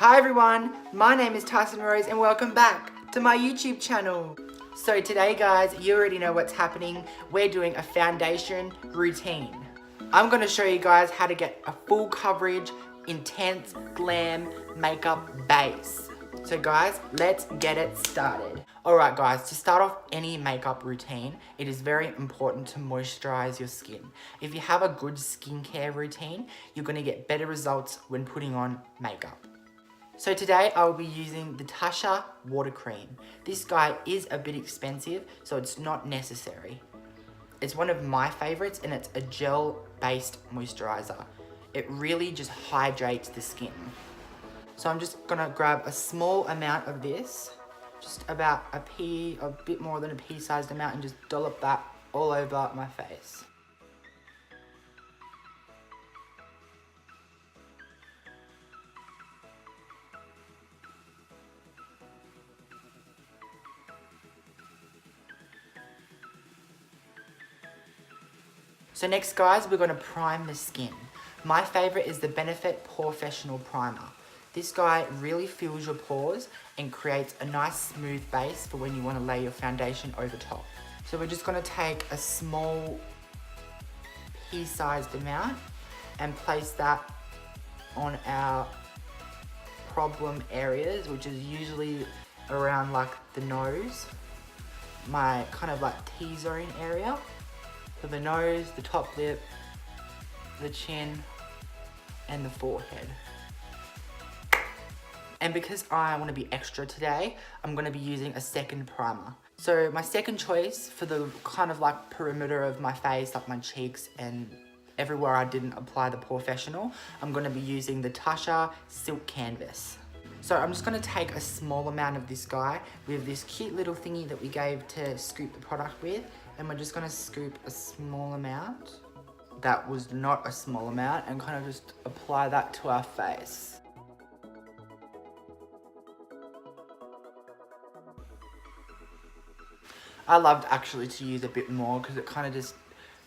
Hi everyone, my name is Tyson Rose and welcome back to my YouTube channel. So today guys, you already know what's happening. We're doing a foundation routine. I'm going to show you guys how to get a full coverage, intense, glam makeup base. So guys, let's get it started. Alright guys, to start off any makeup routine, it is very important to moisturize your skin. If you have a good skincare routine, you're going to get better results when putting on makeup. So today I will be using the Tasha water cream. This guy is a bit expensive, so it's not necessary. It's one of my favorites and it's a gel-based moisturizer. It really just hydrates the skin. So I'm just gonna grab a small amount of this, just about a bit more than a pea-sized amount, and just dollop that all over my face. So next guys, we're going to prime the skin. My favourite is the Benefit Professional Primer. This guy really fills your pores and creates a nice smooth base for when you want to lay your foundation over top. So we're just going to take a small pea-sized amount and place that on our problem areas, which is usually around like the nose, my kind of like T-zone area. So the nose, the top lip, the chin, and the forehead. And because I want to be extra today, I'm going to be using a second primer. So my second choice for the kind of like perimeter of my face, like my cheeks and everywhere I didn't apply the Professional, I'm going to be using the Tasha Silk Canvas. So I'm just going to take a small amount of this guy with this cute little thingy that we gave to scoop the product with, and we're just going to scoop a small amount. That was not a small amount, and kind of just apply that to our face. I loved actually to use a bit more because it kind of just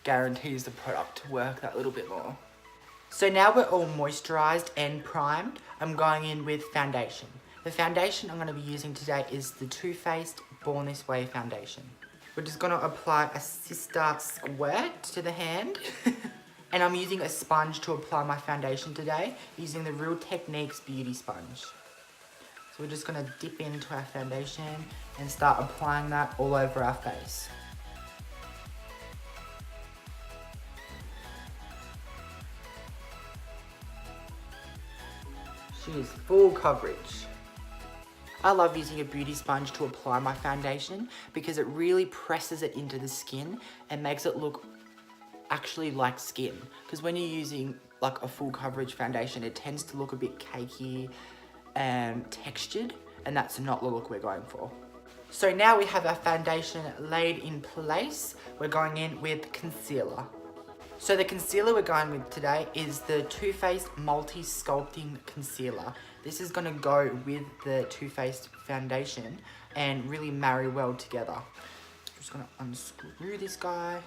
guarantees the product to work that little bit more. So now we're all moisturized and primed, I'm going in with foundation. The foundation I'm going to be using today is the Too Faced Born This Way foundation. We're just going to apply a sister squirt to the hand. And I'm using a sponge to apply my foundation today, using the Real Techniques Beauty Sponge. So we're just going to dip into our foundation and start applying that all over our face. She is full coverage. I love using a beauty sponge to apply my foundation because it really presses it into the skin and makes it look actually like skin. Because when you're using like a full coverage foundation, it tends to look a bit cakey and textured, and that's not the look we're going for. So now we have our foundation laid in place, we're going in with concealer. So the concealer we're going with today is the Too Faced Multi Sculpting Concealer. This is going to go with the Too Faced foundation and really marry well together. I'm just going to unscrew this guy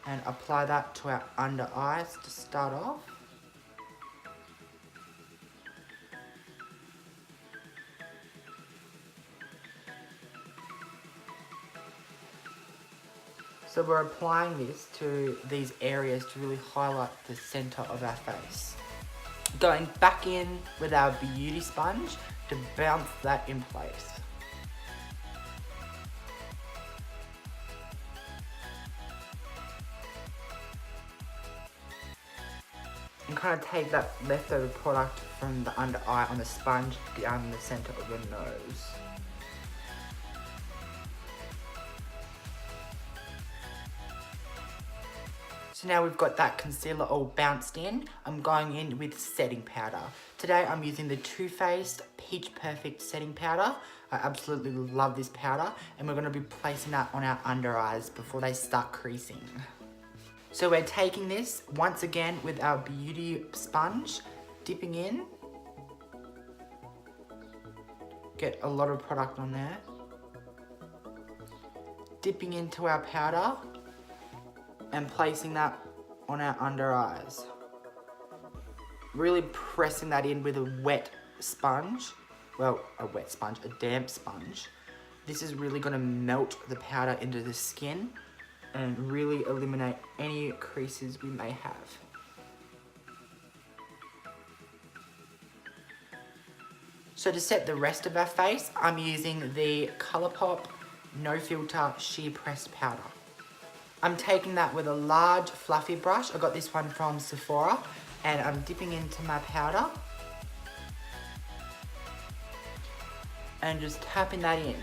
and apply that to our under eyes to start off. So we're applying this to these areas to really highlight the center of our face. Going back in with our beauty sponge to bounce that in place. And kind of take that leftover product from the under eye on the sponge down the center of your nose. So now we've got that concealer all bounced in, I'm going in with setting powder. Today I'm using the Too Faced Peach Perfect Setting Powder. I absolutely love this powder, and we're going to be placing that on our under eyes before they start creasing. So we're taking this once again with our beauty sponge, dipping in. Get a lot of product on there. Dipping into our powder and placing that on our under eyes. Really pressing that in with a wet sponge, well, a wet sponge, a damp sponge, this is really going to melt the powder into the skin and really eliminate any creases we may have. So to set the rest of our face, I'm using the Colourpop No Filter Sheer Pressed Powder. I'm taking that with a large fluffy brush. I got this one from Sephora, and I'm dipping into my powder and just tapping that in.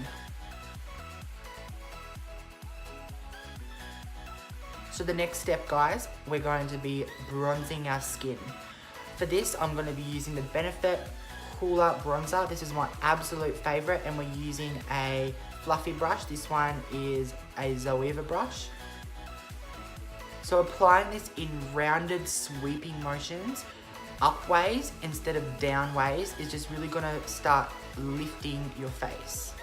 So the next step, guys, we're going to be bronzing our skin. For this, I'm going to be using the Benefit Cooler Bronzer. This is my absolute favorite, and we're using a fluffy brush. This one is a Zoeva brush. So applying this in rounded sweeping motions, upways instead of downways, is just really going to start lifting your face.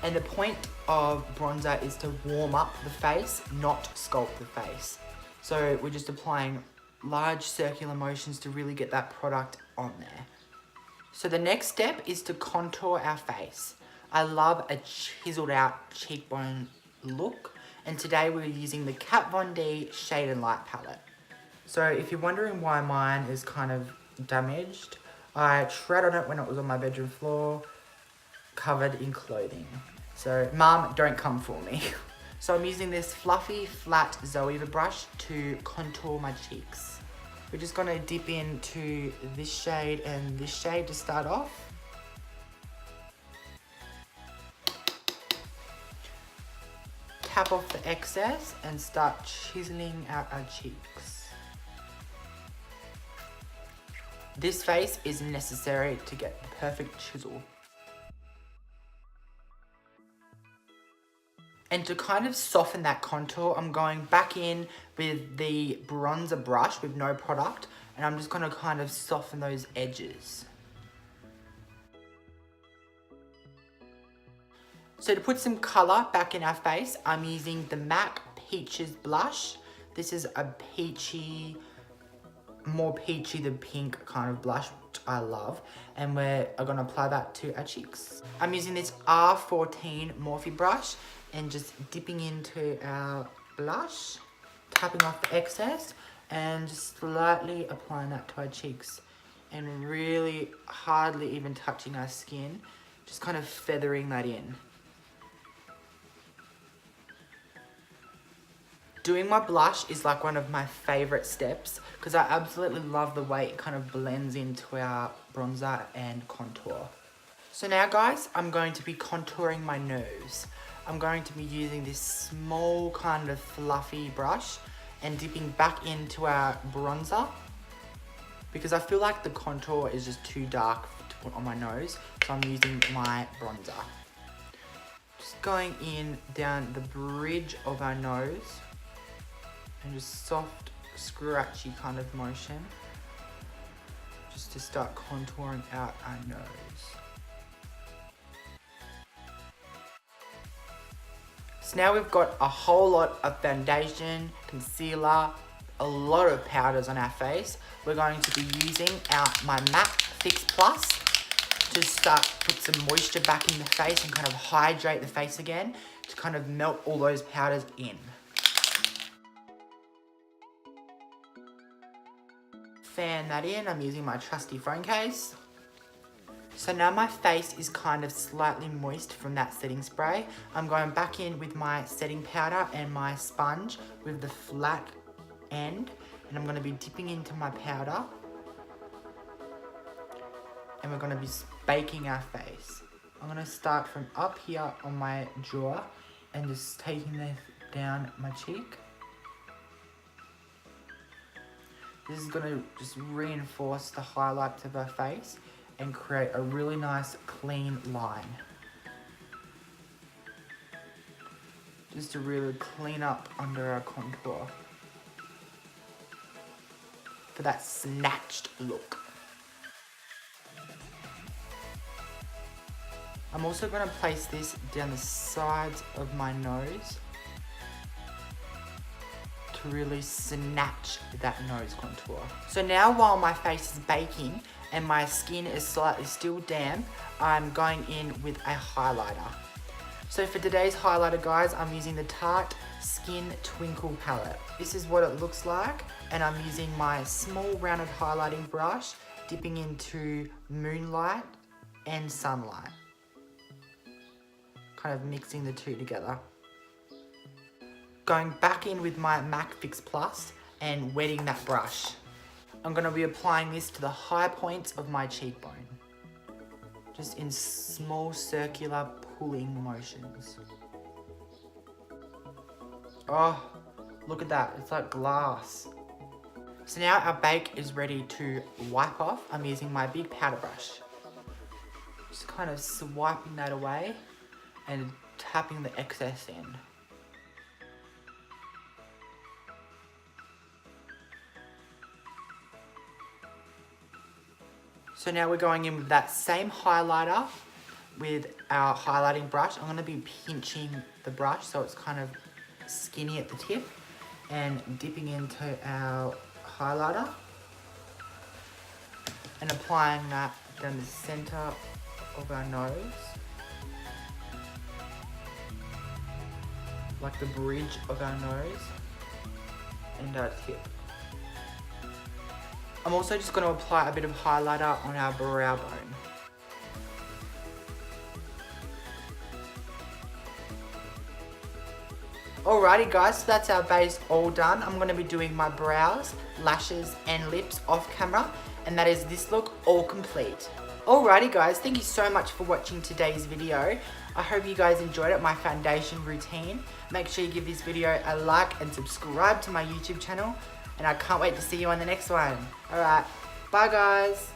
And the point of bronzer is to warm up the face, not sculpt the face. So we're just applying large circular motions to really get that product on there. So the next step is to contour our face. I love a chiseled out cheekbone look, and today we're using the Kat Von D Shade and Light palette. So if you're wondering why mine is kind of damaged, I tread on it when it was on my bedroom floor, covered in clothing. So Mum, don't come for me. So I'm using this fluffy, flat Zoeva brush to contour my cheeks. We're just gonna dip into this shade and this shade to start off. Tap off the excess and start chiseling out our cheeks. This face is necessary to get the perfect chisel. And to kind of soften that contour, I'm going back in with the bronzer brush with no product, and I'm just going to kind of soften those edges. So to put some colour back in our face, I'm using the MAC Peaches blush. This is a peachy, more peachy than pink kind of blush, which I love. And we're going to apply that to our cheeks. I'm using this R14 Morphe brush and just dipping into our blush, tapping off the excess, and just slightly applying that to our cheeks. And really hardly even touching our skin, just kind of feathering that in. Doing my blush is like one of my favourite steps because I absolutely love the way it kind of blends into our bronzer and contour. So now guys, I'm going to be contouring my nose. I'm going to be using this small kind of fluffy brush and dipping back into our bronzer because I feel like the contour is just too dark to put on my nose, so I'm using my bronzer. Just going in down the bridge of our nose and just soft, scratchy kind of motion just to start contouring out our nose. So now we've got a whole lot of foundation, concealer, a lot of powders on our face. We're going to be using my MAC Fix Plus to start put some moisture back in the face and kind of hydrate the face again to kind of melt all those powders in. Fan that in. I'm using my trusty phone case. So now my face is kind of slightly moist from that setting spray. I'm going back in with my setting powder and my sponge with the flat end, and I'm going to be dipping into my powder, and we're going to be baking our face. I'm going to start from up here on my jaw and just taking this down my cheek. This is going to just reinforce the highlights of our face and create a really nice clean line. Just to really clean up under our contour for that snatched look. I'm also going to place this down the sides of my nose to really snatch that nose contour. So now while my face is baking and my skin is slightly still damp, I'm going in with a highlighter. So for today's highlighter, guys, I'm using the Tarte Skin Twinkle palette. This is what it looks like, and I'm using my small rounded highlighting brush, dipping into moonlight and sunlight. Kind of mixing the two together. Going back in with my MAC Fix Plus and wetting that brush. I'm going to be applying this to the high points of my cheekbone. Just in small circular pulling motions. Oh, look at that, it's like glass. So now our bake is ready to wipe off. I'm using my big powder brush. Just kind of swiping that away and tapping the excess in. So now we're going in with that same highlighter with our highlighting brush. I'm going to be pinching the brush so it's kind of skinny at the tip and dipping into our highlighter and applying that down the center of our nose, like the bridge of our nose and our tip. I'm also just going to apply a bit of highlighter on our brow bone. Alrighty guys, so that's our base all done. I'm going to be doing my brows, lashes and lips off camera, and that is this look all complete. Alrighty guys, thank you so much for watching today's video. I hope you guys enjoyed it, my foundation routine. Make sure you give this video a like and subscribe to my YouTube channel, and I can't wait to see you on the next one. Alright, bye guys.